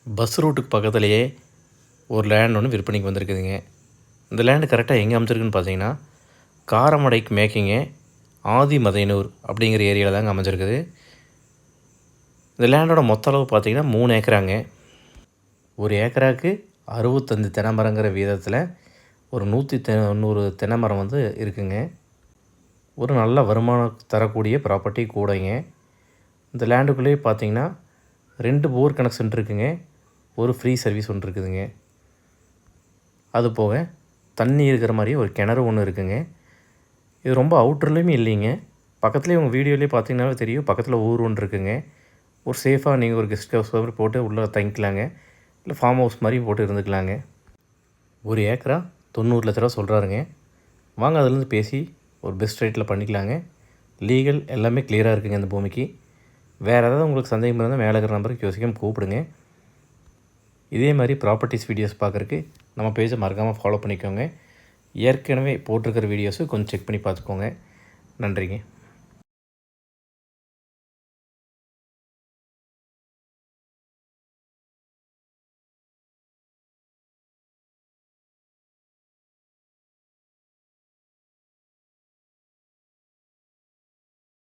Bus ரூட்டுக்கு பக்கத்துலேயே ஒரு land ஒன்று விற்பனைக்கு வந்திருக்குதுங்க. இந்த லேண்டு கரெக்டாக எங்கே அமைஞ்சிருக்குன்னு பார்த்தீங்கன்னா, காரமடைக்கு மேக்கிங்க ஆதிமதையனூர் அப்படிங்கிற ஏரியாவில் தாங்க அமைஞ்சிருக்குது. இந்த லேண்டோட மொத்த அளவு பார்த்தீங்கன்னா 3 ஏக்கராங்க. ஒரு ஏக்கராவுக்கு 65 தென்னை மரங்கிற வீதத்தில் ஒரு 190 தென்னை மரம் வந்து இருக்குங்க. ஒரு நல்ல வருமானம் தரக்கூடிய ப்ராப்பர்ட்டி கூடங்க. இந்த லேண்டுக்குள்ளேயே பார்த்தீங்கன்னா 2 போர் கனெக்ஷன் இருக்குங்க. ஒரு ஃப்ரீ சர்வீஸ் ஒன்று இருக்குதுங்க. அது போக தண்ணி இருக்கிற மாதிரியே ஒரு கிணறு ஒன்று இருக்குங்க. இது ரொம்ப அவுட்டர்லேயுமே இல்லைங்க. பக்கத்துலேயே உங்கள் வீடியோலேயே பார்த்தீங்கன்னாவே தெரியும், பக்கத்தில் ஊர் ஒன்று இருக்குங்க. ஒரு சேஃபாக நீங்கள் ஒரு கெஸ்ட் ஹவுஸ் மாதிரி போட்டு உள்ளே தங்கிக்கலாங்க. இல்லை ஃபார்ம் ஹவுஸ் மாதிரியும் போட்டு இருந்துக்கலாங்க. ஒரு ஏக்கரா 90 லட்ச ரூபா சொல்கிறாருங்க. வாங்க அதுலேருந்து பேசி ஒரு பெஸ்ட் ரேட்டில் பண்ணிக்கலாங்க. லீகல் எல்லாமே கிளியராக இருக்குங்க இந்த பூமிக்கு. வேறு ஏதாவது உங்களுக்கு சந்தேகம் இருந்தால் மேலே இருக்கிற நம்பருக்கு யோசிக்காமல் கூப்பிடுங்க. இதே மாதிரி ப்ராப்பர்ட்டிஸ் வீடியோஸ் பார்க்குறக்கு நம்ம பேஜை மறக்காமல் ஃபாலோ பண்ணிக்கோங்க. ஏற்கனவே போட்டிருக்கிற வீடியோஸு கொஞ்சம் செக் பண்ணி பார்த்துக்கோங்க. நன்றிங்க.